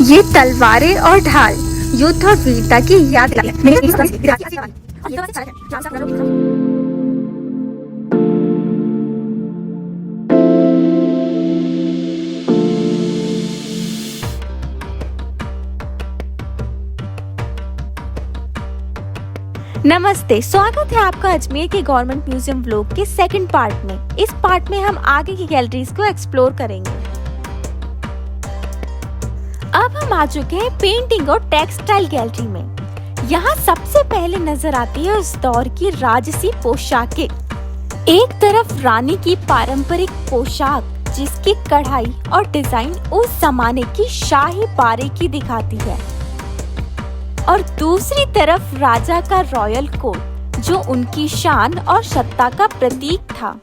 ये तलवारें और ढाल युद्ध और वीरता की याद नमस्ते, स्वागत है आपका अजमेर के गवर्नमेंट म्यूजियम व्लॉग के सेकंड पार्ट में। इस पार्ट में हम आगे की गैलरीज को एक्सप्लोर करेंगे। अब हम आ चुके हैं पेंटिंग और टेक्सटाइल गैलरी में। यहाँ सबसे पहले नजर आती है उस दौर की राजसी पोशाकें। एक तरफ रानी की पारंपरिक पोशाक जिसकी कढ़ाई और डिजाइन उस जमाने की शाही बारीकी दिखाती है, और दूसरी तरफ राजा का रॉयल कोट जो उनकी शान और सत्ता का प्रतीक था।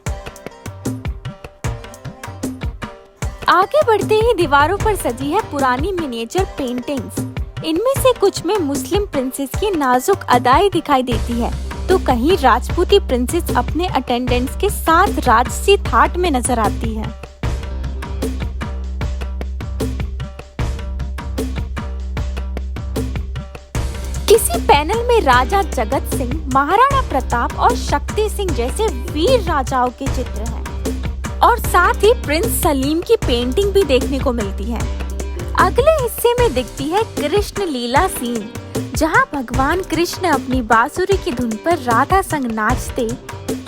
आगे बढ़ते ही दीवारों पर सजी है पुरानी मिनिएचर पेंटिंग्स। इनमें से कुछ में मुस्लिम प्रिंसेस की नाजुक अदाएं दिखाई देती है, तो कहीं राजपूती प्रिंसेस अपने अटेंडेंट्स के साथ राजसी थाट में नजर आती है। किसी पैनल में राजा जगत सिंह, महाराणा प्रताप और शक्ति सिंह जैसे वीर राजाओं के चित्र हैं, और साथ ही प्रिंस सलीम की पेंटिंग भी देखने को मिलती है। अगले हिस्से में दिखती है कृष्ण लीला सीन, जहां भगवान कृष्ण अपनी बांसुरी की धुन पर राधा संग नाचते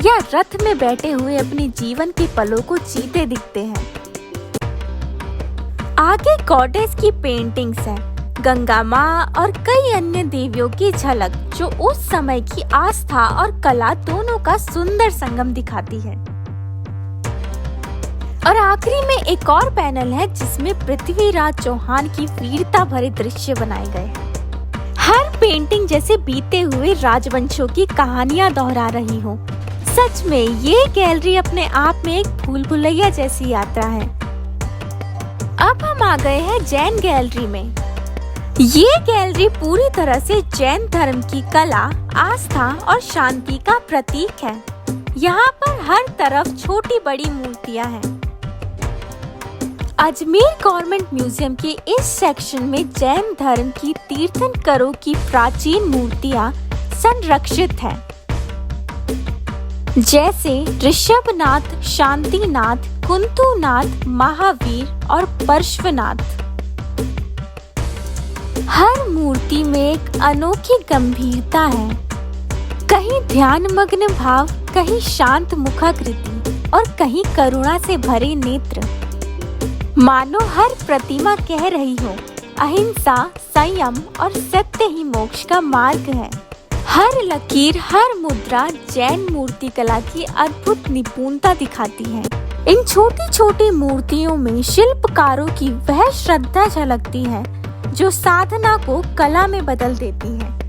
या रथ में बैठे हुए अपने जीवन के पलों को जीते दिखते हैं। आगे गॉडेस की पेंटिंग्स हैं, गंगा माँ और कई अन्य देवियों की झलक जो उस समय की आस्था और कला दोनों का सुंदर संगम दिखाती है। और आखिरी में एक और पैनल है जिसमें पृथ्वीराज चौहान की वीरता भरे दृश्य बनाए गए हैं। हर पेंटिंग जैसे बीते हुए राजवंशों की कहानियां दोहरा रही हो। सच में ये गैलरी अपने आप में एक भूल भुलैया जैसी यात्रा है। अब हम आ गए हैं जैन गैलरी में। ये गैलरी पूरी तरह से जैन धर्म की कला, आस्था और शांति का प्रतीक है। यहाँ पर हर तरफ छोटी बड़ी मूर्तियाँ हैं। अजमेर गवर्नमेंट म्यूजियम के इस सेक्शन में जैन धर्म की तीर्थंकरों की प्राचीन मूर्तियाँ संरक्षित हैं, जैसे ऋषभनाथ, शांतिनाथ, कुंतुनाथ, महावीर और पार्श्वनाथ। हर मूर्ति में एक अनोखी गंभीरता है, कहीं ध्यानमग्न भाव, कहीं शांत मुखाकृति और कहीं करुणा से भरे नेत्र। मानो हर प्रतिमा कह रही हो, अहिंसा, संयम और सत्य ही मोक्ष का मार्ग है। हर लकीर, हर मुद्रा जैन मूर्ति कला की अद्भुत निपुणता दिखाती है। इन छोटी छोटी मूर्तियों में शिल्पकारों की वह श्रद्धा झलकती है जो साधना को कला में बदल देती है।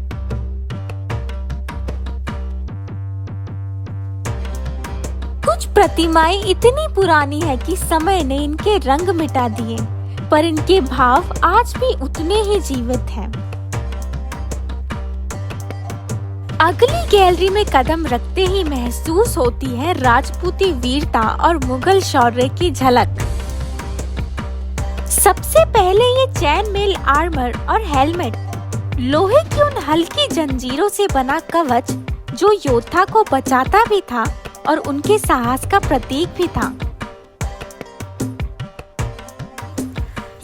कुछ प्रतिमाएं इतनी पुरानी है कि समय ने इनके रंग मिटा दिए, पर इनके भाव आज भी उतने ही जीवित हैं। अगली गैलरी में कदम रखते ही महसूस होती है राजपूती वीरता और मुगल शौर्य की झलक। सबसे पहले ये चैन मेल आर्मर और हेलमेट, लोहे की उन हल्की जंजीरों से बना कवच जो योद्धा को बचाता भी था और उनके साहस का प्रतीक भी था।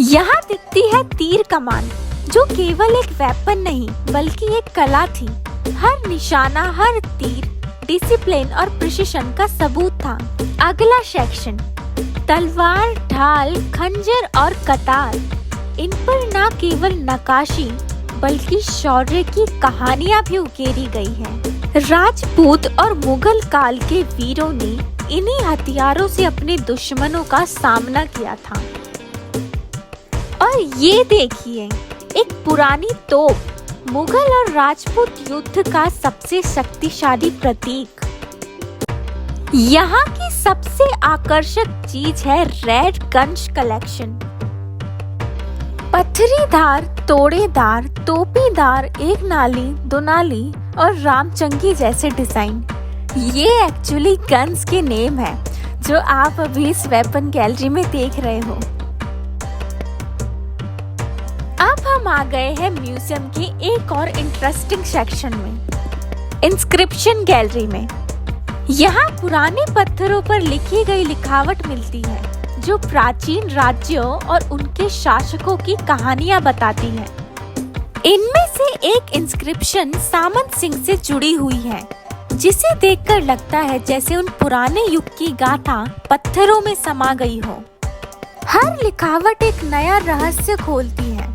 यहाँ दिखती है तीर कमान, जो केवल एक वेपन नहीं बल्कि एक कला थी। हर निशाना, हर तीर डिसिप्लिन और प्रिसिशन का सबूत था। अगला सेक्शन तलवार, ढाल, खंजर और कतार। इन पर न केवल नक्काशी बल्कि शौर्य की कहानियां भी उकेरी गई हैं। राजपूत और मुगल काल के वीरों ने इन्हीं हथियारों से अपने दुश्मनों का सामना किया था। और ये देखिए, एक पुरानी तोप, मुगल और राजपूत युद्ध का सबसे शक्तिशाली प्रतीक। यहाँ की सबसे आकर्षक चीज है रेड गंज कलेक्शन। पत्थरीदार, तोड़ेदार, तोपीदार, एक नाली, दो नाली और रामचंगी जैसे डिजाइन। ये एक्चुअली गन्स के नेम है जो आप अभी इस वेपन गैलरी में देख रहे हो। अब हम आ गए हैं म्यूजियम के एक और इंटरेस्टिंग सेक्शन में, इंस्क्रिप्शन गैलरी में। यहाँ पुराने पत्थरों पर लिखी गई लिखावट मिलती है जो प्राचीन राज्यों और उनके शासकों की कहानियाँ बताती है। इनमें से एक इंस्क्रिप्शन सामंत सिंह से जुड़ी हुई है, जिसे देखकर लगता है जैसे उन पुराने युग की गाथा पत्थरों में समा गई हो। हर लिखावट एक नया रहस्य खोलती है।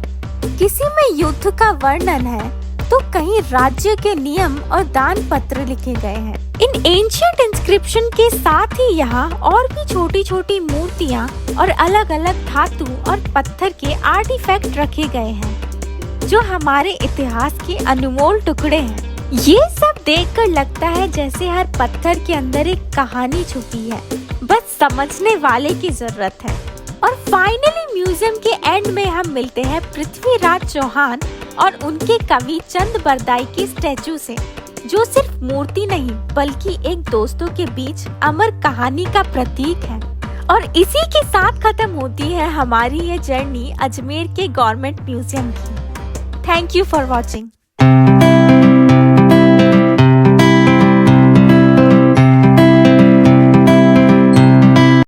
किसी में युद्ध का वर्णन है तो कहीं राज्य के नियम और दान पत्र लिखे गए हैं। इन एंशिएंट इंस्क्रिप्शन के साथ ही यहाँ और भी छोटी छोटी मूर्तियाँ और अलग अलग धातु और पत्थर के आर्टिफैक्ट रखे गए हैं जो हमारे इतिहास के अनमोल टुकड़े हैं। ये सब देखकर लगता है जैसे हर पत्थर के अंदर एक कहानी छुपी है, बस समझने वाले की जरूरत है। और फाइनली म्यूजियम के एंड में हम मिलते हैं पृथ्वीराज चौहान और उनके कवि चंद बरदाई की स्टैचू से, जो सिर्फ मूर्ति नहीं बल्कि एक दोस्तों के बीच अमर कहानी का प्रतीक है। और इसी के साथ खत्म होती है हमारी ये जर्नी अजमेर के गवर्नमेंट म्यूजियम की। Thank you for watching.